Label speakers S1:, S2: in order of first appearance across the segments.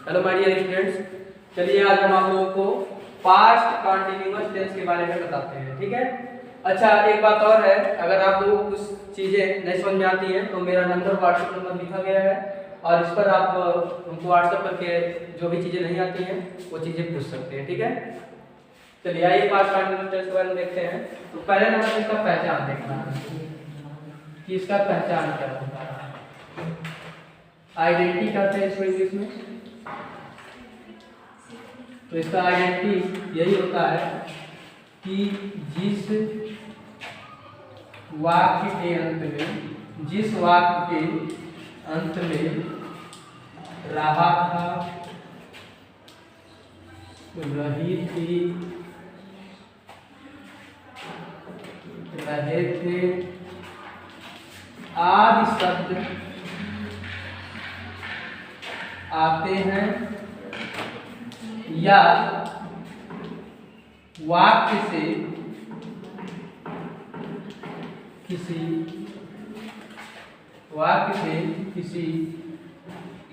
S1: Hello my dear students, चलिए आज हम आप लोगों को पास्ट कंटीन्यूअस टेंस के बारे में बताते हैं। ठीक है। अच्छा, एक बात और है, अगर आप लोगों को कुछ चीजें नहीं समझ में आती हैं तो मेरा नंबर व्हाट्सएप नंबर लिखा गया है और इस पर आप हमको व्हाट्सएप करके जो भी चीजें नहीं आती हैं वो चीजें पूछ सकते हैं। ठीक है। चलिए आइए पास्ट कंटीन्यूअस टेंस के बारे में देखते हैं। तो पहले नंबर इसका पहचान देखना है कि इसका पहचान क्या होता है। आइडेंटिटी कहते हैं इसको इंग्लिश में। तो इसका आइडेंटिटी यही होता है कि जिस वाक्य के अंत में रहा था, रही थी, रहे थे आदि शब्द आते हैं या वाक्य से किसी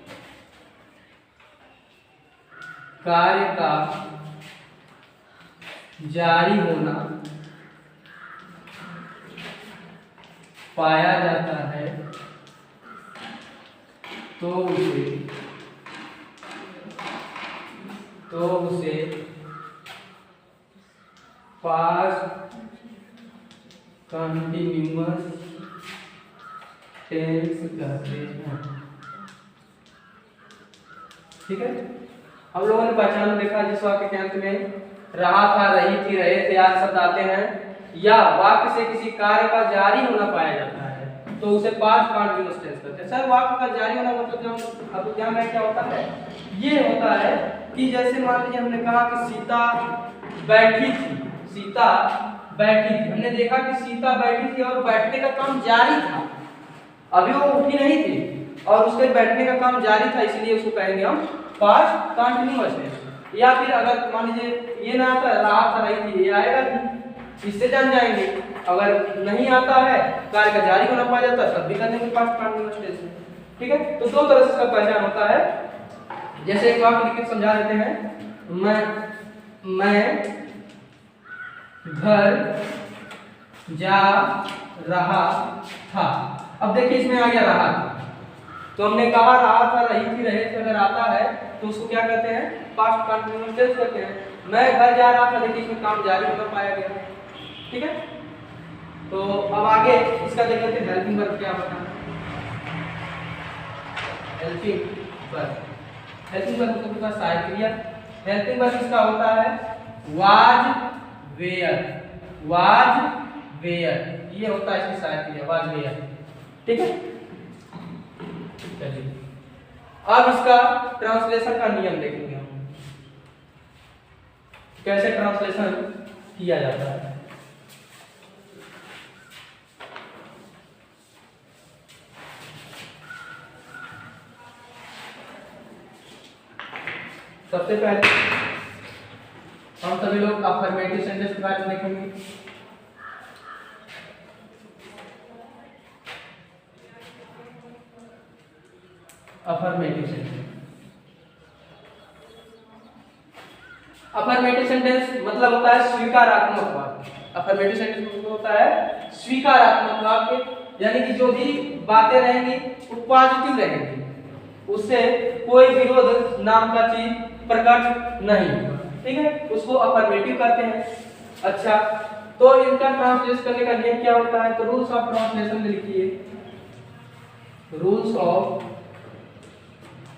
S1: कार्य का जारी होना पाया जाता है तो उसे पास्ट कंटीन्यूअस टेंस कहते हैं। ठीक है। हम लोगों ने पहचान देखा जिस वाक्य के अंत में रहा था, रही थी, रहे थे आदि शब्द आते हैं या वाक्य से किसी कार्य का जारी होना पाया जाता है तो उसे पास्ट कंटीन्यूअस टेंस कहते हैं। सर वाक्य का जारी होना मतलब आपको ध्यान में क्या होता है? ये होता है कि जैसे मान लीजिए हमने कहा कि सीता बैठी थी, हमने देखा कि सीता बैठी थी और बैठने का काम जारी था, अभी वो उठी नहीं थी और उसके बैठने का काम जारी था, इसलिए उसको कहेंगे हम पास्ट कंटीन्यूअस टेंस। या फिर अगर मान लीजिए ये ना आता, रहा था, रही थी, ये आएगा नहीं, इससे जान जाएंगे। अगर नहीं आता है, कार्य का जारी होना पाया जाता है, तब भी करने के पास्ट कंटीन्यूअस टेंस है। ठीक है। तो दो तरह से इसका पहचान होता है। जैसे एक वाक्य लिख के समझा देते हैं, मैं घर जा रहा था। अब देखिए इसमें आ गया रहा था, तो हमने कहा रहा था, रही थी, रहे थे, अगर आता है तो उसको क्या कहते हैं? पास्ट कंटीन्यूअस टेंस कहते हैं। मैं घर जा रहा था, देखिए इसमें काम जारी होना पाया गया। ठीक है। तो अब आगे इसका देख लेते हैं हेल्पिंग वर्ब क्या होता है। हेल्पिंग वर्ब मतलब सहायक क्रिया। हेल्पिंग वर्ब इसका होता है वाज वेयर, ये होता है इसकी सहायक क्रिया, वाज वेयर। ठीक है। चलिए अब इसका ट्रांसलेशन का नियम देखेंगे हम, कैसे ट्रांसलेशन किया जाता है। सबसे पहले हम सभी लोग अफर्मेटिव सेंटेंस के बारे में देखेंगे। अफर्मेटिव सेंटेंस मतलब होता है स्वीकारात्मक वाक्य। अफर्मेटिव सेंटेंस मतलब होता है स्वीकारात्मक वाक्य, यानी कि जो भी बातें रहेंगी वो पॉजिटिव रहेंगी, उससे कोई विरोध नाम का चीज प्रकट नहीं होगा। ठीक है, उसको अफर्मेटिव कहते हैं। अच्छा, तो इनका ट्रांसलेट करने का नियम क्या होता है? तो रूल्स ऑफ ट्रांसलेशन में लिखिए, रूल्स ऑफ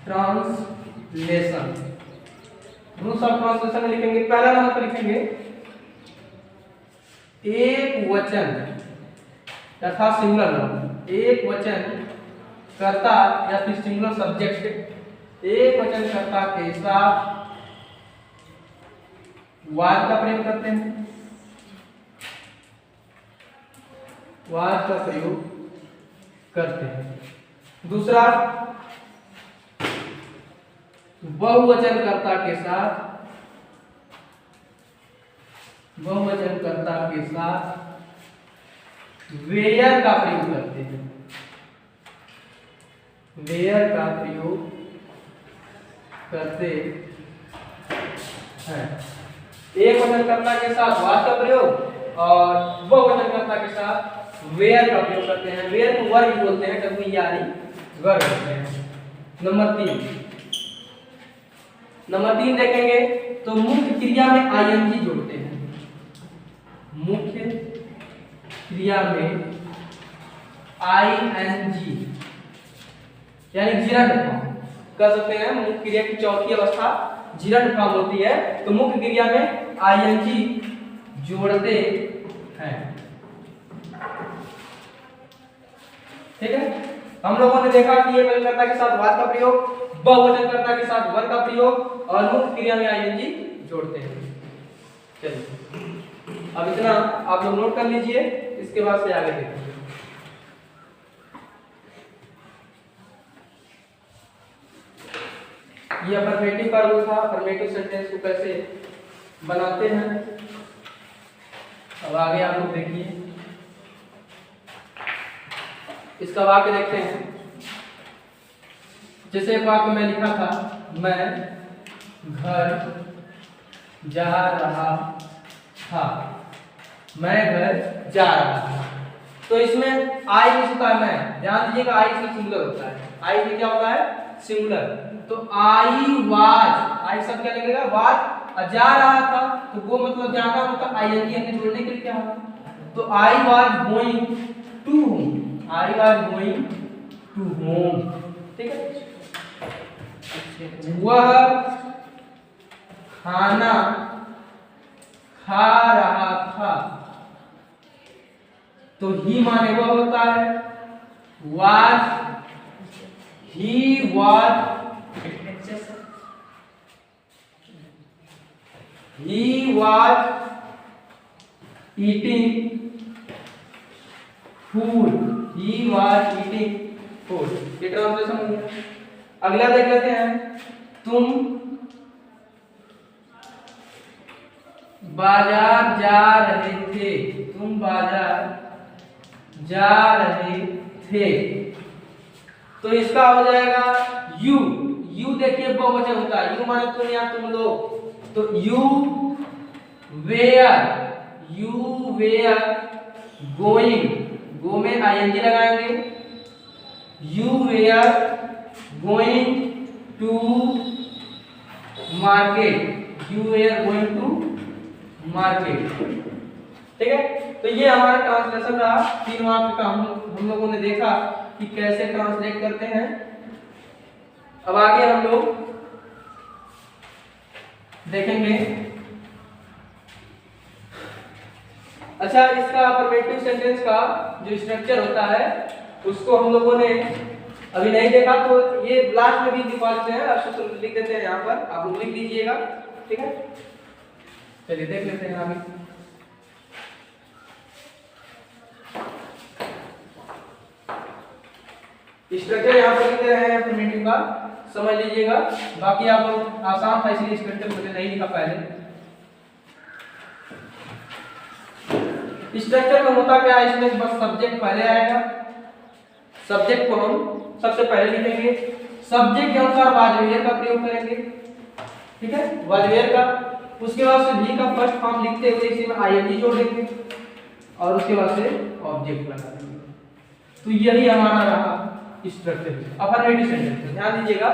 S1: ट्रांसलेशन में लिखेंगे, पहला नंबर पर लिखेंगे एक वचन तथा सिंगुलर नाउन। एक वचन कर्ता या फिर सिंगुलर सब्जेक्ट एक वचन कर्ता के साथ वाज का प्रयोग करते हैं, वाज का प्रयोग करते हैं। दूसरा, बहुवचन कर्ता के साथ वेयर का प्रयोग करते हैं, वेयर का प्रयोग करते हैं। एक वचनकर्ता के साथ वाज का प्रयोग और बहुवचनकर्ता के साथ वेयर का प्रयोग करते हैं। वेयर को वर्ग बोलते हैं, WERE वर्ग बोलते हैं। नंबर 3 देखेंगे तो मुख्य क्रिया में ING जोड़ते हैं। मुख्य क्रिया में ING यानी जीरंड फॉर्म कर सकते हैं। मुख्य क्रिया की चौथी अवस्था जीरंड फॉर्म होती है, तो मुख्य क्रिया में ING जोड़ते हैं। ठीक है, हम लोगों ने देखा कि ये वचनकर्ता के साथ वाज का प्रयोग, बहुवचनकर्ता के साथ वर्ग का प्रयोग और मुख्य क्रिया में ING जोड़ते हैं। चलिए अब इतना आप लोग नोट कर लीजिए, इसके बाद से आगे देखेंगे। ये अफर्मेटिव का रूल था, अफर्मेटिव सेंटेंस को कैसे बनाते हैं। अब आगे आप लोग देखिए, इसका वाक्य देखते हैं। जैसे एक वाक्य में लिखा था, मैं घर जा रहा था। मैं घर जा रहा था, तो इसमें आई मिस होता है मैं, ध्यान दीजिएगा आई इसमें सिंगुलर होता है। आई में क्या होता है? सिंगुलर। तो आई वाज, आई सब क्या लगेगा? वाज। जा रहा था तो वो मतलब जाना मतलब ING हमने जोड़ने के लिए क्या होगा? तो I was going to home, I was going to home. ठीक है, वह खाना खा रहा था, तो ही माने वह होता है, was he was he was eating food, he was eating food। ये ट्रांसलेशन हो गया। अगला देख लेते हैं, तुम बाजार जा रहे थे, तुम बाजार जा रहे थे, तो इसका हो जाएगा यू। यू देखिए बहुवचन होता है, यू माने तुम या तुम लोग, तो यू वेयर गोइंग, गो में ING लगाएंगे, you were going to market, you were going to market. ठीक है, तो ये हमारा ट्रांसलेशन रहा। 3 वाक्य का हम लोगों ने देखा कि कैसे ट्रांसलेट करते हैं। अब आगे हम लोग देखेंगे। अच्छा, इसका अफर्मेटिव सेंटेंस का जो स्ट्रक्चर होता है उसको हम लोगों ने अभी नहीं देखा, तो ये लास्ट में भी दिखा देते हैं, अब लिख देते हैं यहाँ पर, आप लोग लिख लीजिएगा। ठीक है, चलिए देख लेते हैं आगे। स्ट्रक्चर यहाँ पर लिख रहे हैं अफर्मेटिव का, समझ लीजिएगा। बाकी आप लोग आसान था इसलिए स्ट्रक्चर मुझे नहीं लिखा पहले। स्ट्रक्चर में होता क्या है, इसमें बस सब्जेक्ट पहले आएगा, सब्जेक्ट को हम सबसे पहले लिखेंगे, सब्जेक्ट के अनुसार वाज वेयर का प्रयोग करेंगे। ठीक है, वाज वेयर का, उसके बाद से भी का फर्स्ट फॉर्म लिखते हुए इसी में ING जोड़ देंगे और उसके बाद से ऑब्जेक्ट लगा देंगे। तो यही हमारा रहा स्ट्रक्चर अफर्मेटिव सेंटेंस। ध्यान दीजिएगा,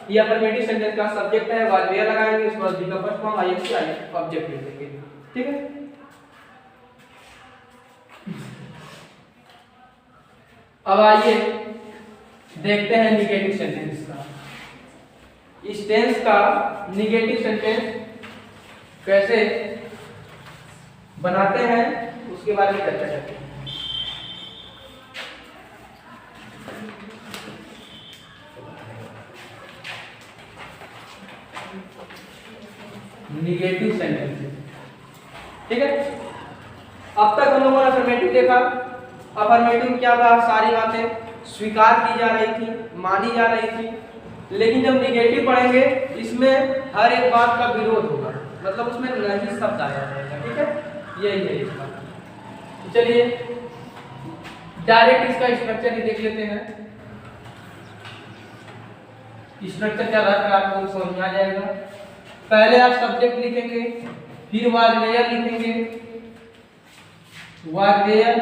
S1: ये अफर्मेटिव सेंटेंस का सब्जेक्ट है, वाज वेयर लगाएंगे, उसके बाद भी का फर्स्ट फॉर्म ING ऑब्जेक्ट लिख देंगे। ठीक है, अब आइए देखते हैं निगेटिव सेंटेंस का। इस टेंस का निगेटिव सेंटेंस कैसे बनाते हैं उसके बारे में चर्चा करते हैं। Negative sentence. ठीक है, अब तक हम लोगों ने अफर्मेटिव देखा। अफर्मेटिव क्या था, सारी बातें स्वीकार की जा रही थी, मानी जा रही थी। लेकिन जब निगेटिव पढ़ेंगे इसमें हर एक बात का विरोध होगा, मतलब उसमें नहीं शब्द आया जाएगा। ठीक है, यही है इस बात। तो चलिए डायरेक्ट इसका स्ट्रक्चर ही देख लेते हैं। स्ट्रक्चर क्या रहता है आपको समझ में आ जाएगा। पहले आप सब्जेक्ट लिखेंगे, फिर वाज वेयर लिखेंगे, वाज वेयर,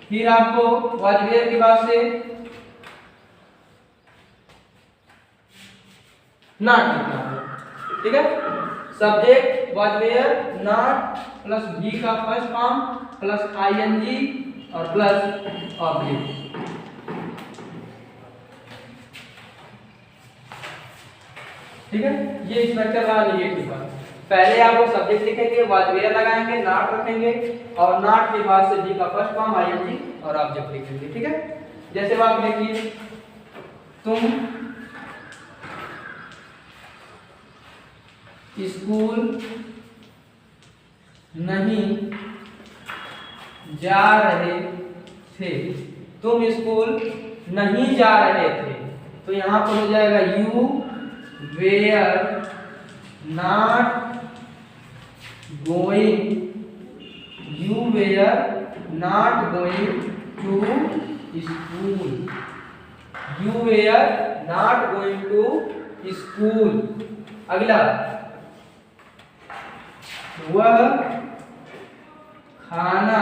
S1: फिर आपको वाज वेयर के बाद से नॉट लिखना है, ठीक है। Subject was were not plus भी का फर्स्ट फॉर्म प्लस आईएनजी और प्लस ऑब्जेक्ट। ठीक है, ये स्ट्रक्चर रहा निगेटिव का। पहले आप लोग सब्जेक्ट लिखेंगे, वाज वेयर लगाएंगे, नॉट रखेंगे और नॉट के बाद से भी का फर्स्ट फॉर्म आईएनजी और ऑब्जेक्ट लिखेंगे। ठीक है, जैसे आप लिखिए तुम स्कूल नहीं जा रहे थे, तुम स्कूल नहीं जा रहे थे, तो यहां पर हो जाएगा you were not going, you were not going to school, you were not going to school. अगला, वह खाना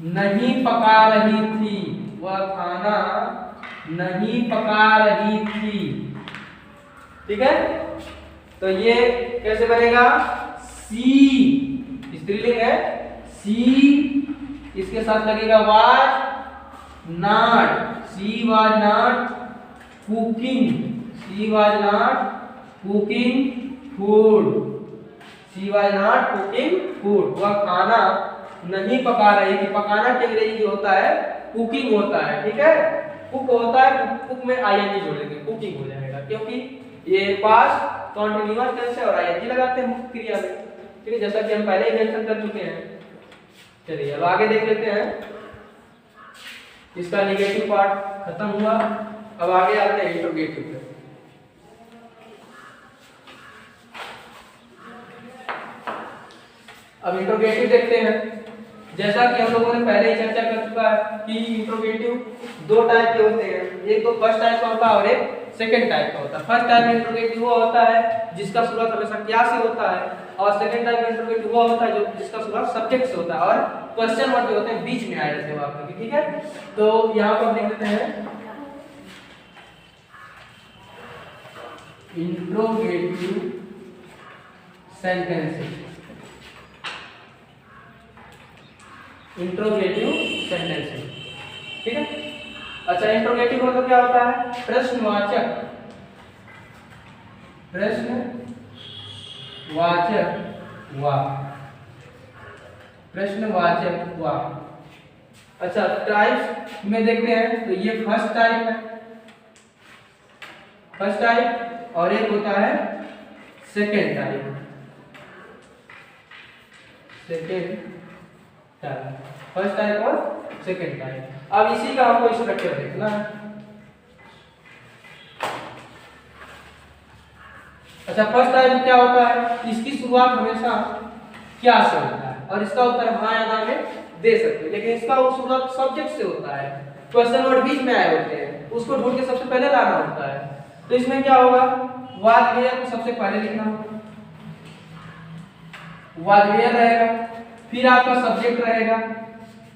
S1: नहीं पका रही थी, वह खाना नहीं पका रही थी। ठीक है, तो ये कैसे बनेगा, सी स्त्रीलिंग है, सी इसके साथ लगेगा was not, she was not cooking, she was not cooking food, she was not cooking food, वह खाना नहीं पका रही थी। पकाना के अंग्रेजी जो होता है कुकिंग होता है। ठीक है, कुक होता है, कुक में आईएनजी जोड़ेंगे, कुकिंग हो जाएगा, क्योंकि ये पास्ट कंटीन्यूअस टेंस है और आईएनजी लगाते हैं मुख्य क्रिया में। ठीक है, जैसा कि हम पहले ही मेंशन कर चुके हैं। चलिए अब आगे देख लेते हैं, इसका नेगेटिव पार्ट खत्म हुआ, अब आगे आते हैं इंट्रोगेटिव पे। अब इंट्रोगेटिव देखते हैं। जैसा कि हम लोगों ने पहले ही चर्चा कर चुका है कि इंट्रोगेटिव दो टाइप के होते हैं, एक तो फर्स्ट टाइप का होता है और एक सेकंड टाइप का होता है। फर्स्ट टाइप में इंट्रोगेटिव वो होता है जिसका शुरुआत हमेशा क्या से होता है, और सेकंड टाइप में इंट्रोगेटिव वो होता है जो जिसका शुरुआत सब्जेक्ट से होता है और क्वेश्चन वर्ड जो होते हैं बीच में आ जाते हैं वहां पर। ठीक है, तो यहां पर देख लेते हैं इंट्रोगेटिव सेंटेंसेस, इंट्रोगेटिव सेंटेंसेस। ठीक है, अच्छा इंट्रोगेटिव मतलब क्या होता है, प्रश्नवाचक, प्रश्नवाचक वाक्य, प्रश्नवाचक वाक्य। अच्छा टाइप में देखते हैं तो ये फर्स्ट टाइप है, फर्स्ट टाइप, और एक होता है second type, second type, first type और सेकेंड टाइप। अब इसी का हमको स्ट्रक्चर देखना है। अच्छा फर्स्ट टाइप में क्या होता है, इसकी शुरुआत हमेशा क्या से होता है और इसका उत्तर हाँ या ना में दे सकते हैं, लेकिन इसका शुरुआत सब्जेक्ट से होता है, क्वेश्चन वर्ड बीच में आए होते हैं, उसको ढूंढ के सबसे पहले लाना होता है। तो इसमें क्या होगा, वाज वेयर को सबसे पहले लिखना होगा, वाज वेयर रहेगा, फिर आपका सब्जेक्ट रहेगा,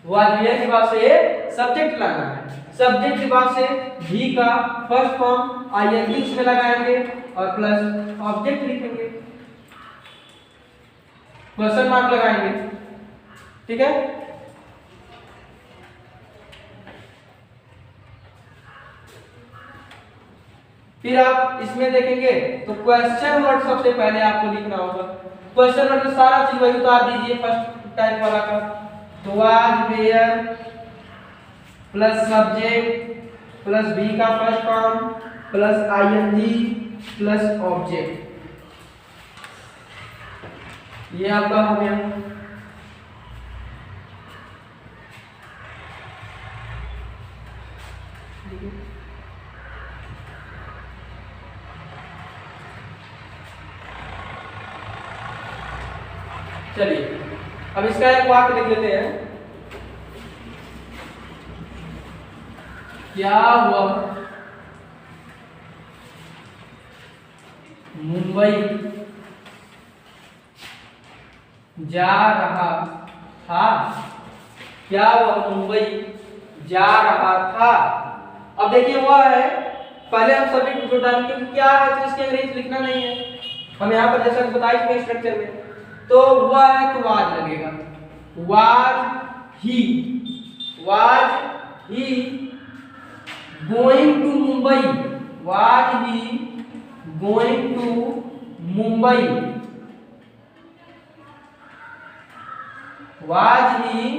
S1: वाज वेयर के बाद से सब्जेक्ट लाना है, सब्जेक्ट के बाद से भी का फर्स्ट फॉर्म आईएनजी उसमें लगाएंगे और प्लस ऑब्जेक्ट लिखेंगे, क्वेश्चन मार्क लगाएंगे। ठीक है, फिर आप इसमें देखेंगे तो क्वेश्चन वर्ड सबसे पहले आपको लिखना होगा। क्वेश्चन वर्ड में सारा चीज वही उतार दीजिए फर्स्ट टाइप वाला का, तो was were plus subject plus v का first form plus ing plus object, ये आपका हो गया। चलिए अब इसका एक वाक्य लिख लेते हैं, क्या वह मुंबई जा रहा था। क्या वह मुंबई जा रहा था? अब देखिए हुआ है, पहले हम सब्जेक्ट को डाल के क्या है तो इसके अंग्रेजी लिखना नहीं है, हम यहाँ पर जैसा बताया कि स्ट्रक्चर में तो हुआ है तो वाज लगेगा। Was he going to Mumbai, was he going to Mumbai, was he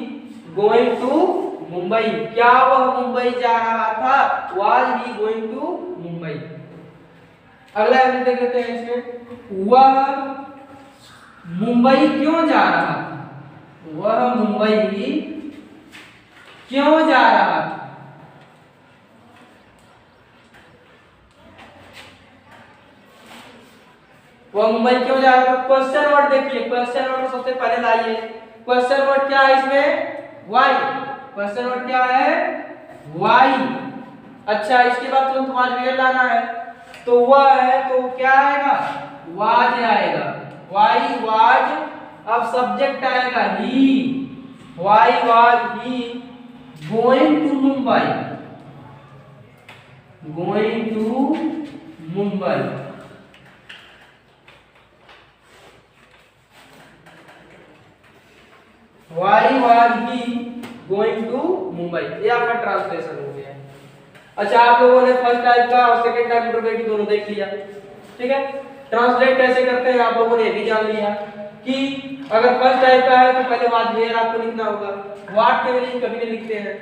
S1: going to Mumbai. क्या वह मुंबई जा रहा था? Was he going to Mumbai. अगला हम देख लेते हैं इसमें, वह मुंबई क्यों जा रहा था? वह मुंबई क्यों जा रहा था? वह मुंबई क्यों जा रहा था? क्वेश्चन वर्ड देखिए, क्वेश्चन वर्ड सबसे पहले लाइए। क्वेश्चन वर्ड क्या है इसमें? वाई। क्वेश्चन वर्ड क्या है? वाई। अच्छा, इसके बाद तुरंत वाज वेयर लाना है, तो वह है तो क्या आएगा? वाज आएगा। वाई वाज, अब सब्जेक्ट आएगा ही। Why was he going to Mumbai, going to Mumbai. Why was he going to Mumbai, ये आपका ट्रांसलेशन हो गया। अच्छा, आप लोगों ने फर्स्ट टाइप का और सेकंड टाइप इंट्रोगेटिव दोनों देख लिया, ठीक है। ट्रांसलेट कैसे करते हैं आप लोगों ने ये भी जान लिया कि अगर फर्स्ट टाइप का है तो पहले वाज वेयर आपको लिखना होगा, व्हाट के लिए कभी नहीं लिखते हैं,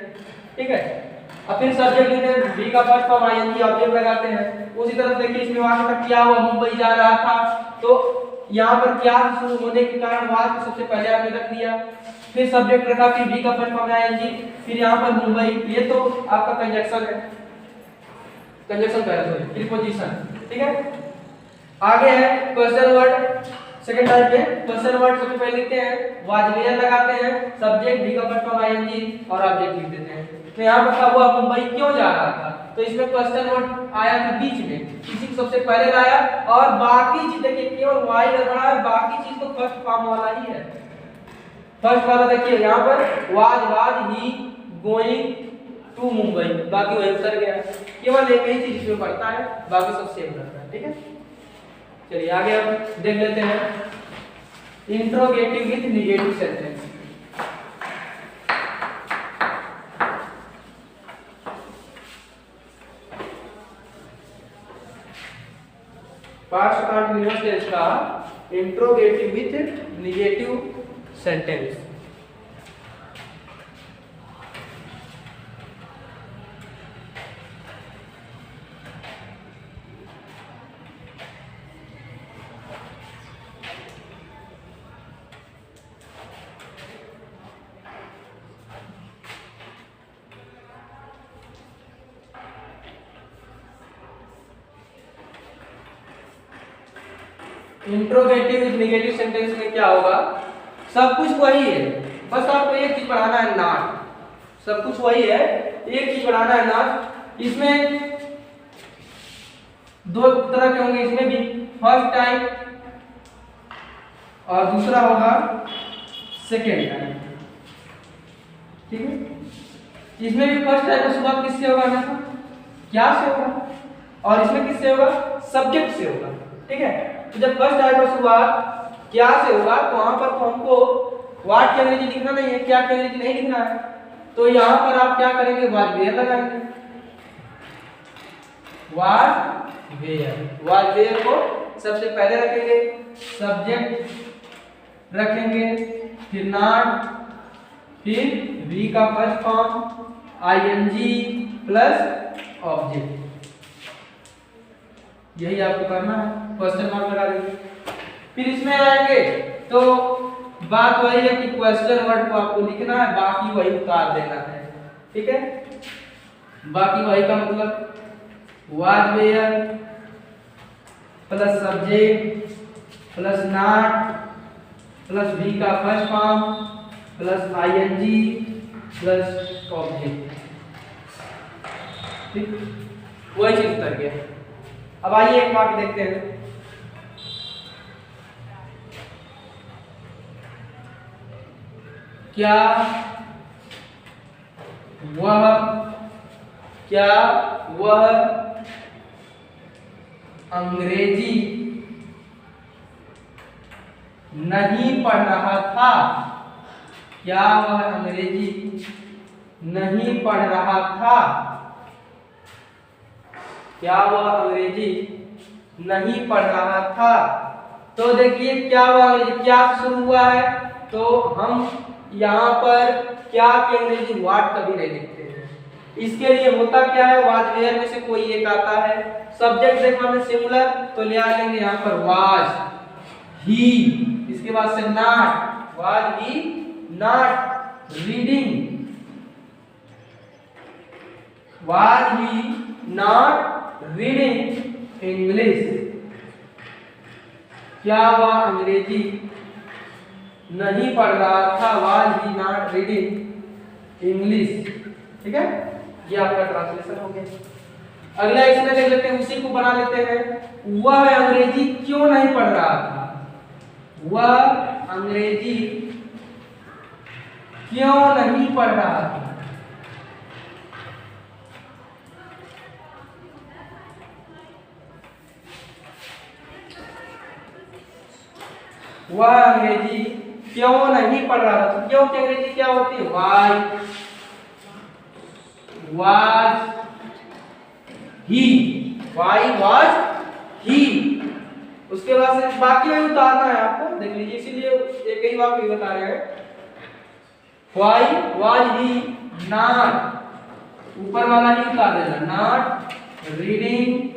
S1: ठीक है। और फिर सब्जेक्ट में बी का फर्स्ट फॉर्म आईएनजी ऑब्जेक्ट लगाते हैं। उसी तरह देखिए इसमें वहां तक क्या हुआ, मुंबई जा रहा था, तो यहाँ पर क्या शुरू होने के कारण वाज को सबसे पहले आपने रख दिया, फिर सब्जेक्ट रखा, फिर बी का फर्स्ट फॉर्म आईएनजी, फिर यहाँ पर मुंबई। ये तो आपका कंजक्शन है, कंजक्शन कह रहे हैं, प्रीपोजिशन, ठीक है। आगे है क्वेश्चन वर्ड, सेकंड टाइप में क्वेश्चन वर्ड सबसे पहले लिखते हैं, वाज वेयर लगाते हैं, सब्जेक्ट बी का फर्स्ट फॉर्म आईएनजी और ऑब्जेक्ट लिख देते हैं। तो यहाँ पर क्या हुआ, मुंबई क्यों जा रहा था, तो इसमें क्वेश्चन वर्ड आया था बीच में, इसी को सबसे पहले लाया, और बाकी चीज देखिए केवल वाई लग रहा है, बाकी चीज तो फर्स्ट फॉर्म वाला ही है। फर्स्ट वाला देखिए यहाँ पर was he going to Mumbai, बाकी वही उतर गया, केवल एक ही चीज इसमें पड़ता है, बाकी सब सेम रहता है, ठीक है। चलिए आगे अब देख लेते हैं interrogative with negative sentence. Past continuous tense का interrogative with negative sentence. Interrogative with negative sentence में क्या होगा, सब कुछ वही है, बस आपको एक चीज बढ़ाना है, नॉट। सब कुछ वही है, एक चीज बढ़ाना है, नॉट। इसमें दो तरह के होंगे, इसमें भी फर्स्ट टाइम और दूसरा होगा सेकेंड टाइम, ठीक है। इसमें भी फर्स्ट टाइम का शुरुआत किससे होगा ना, क्या से होगा, और इसमें किससे होगा, सब्जेक्ट से होगा, ठीक है। तो जब फर्स्ट टाइप का शुरुआत क्या से होगा तो वहां पर तो हमको व्हाट के अंग्रेजी लिखना नहीं है, क्या के अंग्रेजी नहीं लिखना है, तो यहां पर आप क्या करेंगे, वाज वेयर लगाएंगे। वाज वेयर को सबसे पहले रखेंगे, सब्जेक्ट रखेंगे, फिर नॉट, फिर वी का first form ING plus object. यही आपको करना है, क्वेश्चन मार्क लगा देंगे। फिर इसमें आएंगे तो बात वही है कि क्वेश्चन वर्ड को आपको लिखना है, बाकी वही उतार देना है, ठीक है। बाकी वही का मतलब was were plus subject plus not plus v का first form plus ing plus object, ठीक, वही चीज उतर गया। अब आइए एक वाक्य देखते हैं, क्या वह अंग्रेजी नहीं पढ़ रहा था? क्या वह अंग्रेजी नहीं पढ़ रहा था? क्या वह अंग्रेजी नहीं पढ़ रहा था? तो देखिए क्या हुआ, अंग्रेजी क्या शुरू हुआ है, तो हम यहाँ पर क्या के अंग्रेजी व्हाट कभी नहीं लिखते हैं। इसके लिए होता क्या है, वाज वेयर में से कोई एक आता है, सब्जेक्ट देखो हमें सिंगुलर तो ले आ लेंगे यहाँ पर वाज ही, इसके बाद से not, was he not reading, was he not reading English. क्या वह अंग्रेजी नहीं पढ़ रहा था? Was he not reading English. ठीक है, ये आपका ट्रांसलेशन हो गया। अगला इसमें देख लेते हैं, उसी को बना लेते हैं। वह अंग्रेजी क्यों नहीं पढ़ रहा था? वह अंग्रेजी क्यों नहीं पढ़ रहा था? वह अंग्रेजी क्यों नहीं पढ़ रहा था? क्यों की अंग्रेजी क्या होती है? Y was he, why was ही। उसके बाद से बाकी में उतारना है आपको, देख लीजिए, इसीलिए एक ही वाक्य बता रहे हैं। वाई वाज ही नॉट, ऊपर वाला ही उतार देना, not reading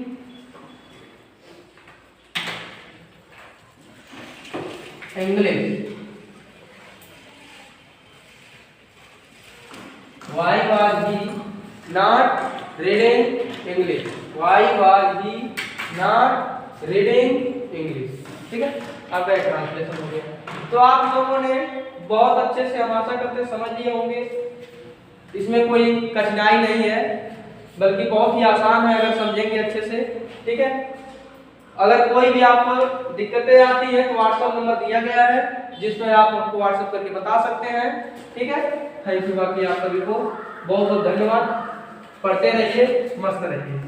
S1: English. Why was he not reading English? Why was he not reading English? ठीक है, अब एक ट्रांसलेशन हो गया। तो आप लोगों ने बहुत अच्छे से, हम आशा करते हैं, समझ लिए होंगे। इसमें कोई कठिनाई नहीं है, बल्कि बहुत ही आसान है अगर समझेंगे अच्छे से। ठीक है, अगर कोई भी आपको दिक्कतें आती है तो व्हाट्सएप नंबर दिया गया है, जिस पर आप हमको व्हाट्सएप करके बता सकते हैं। ठीक है, थैंक यू। बाकी आप सभी को बहुत बहुत धन्यवाद। पढ़ते रहिए, मस्त रहिए।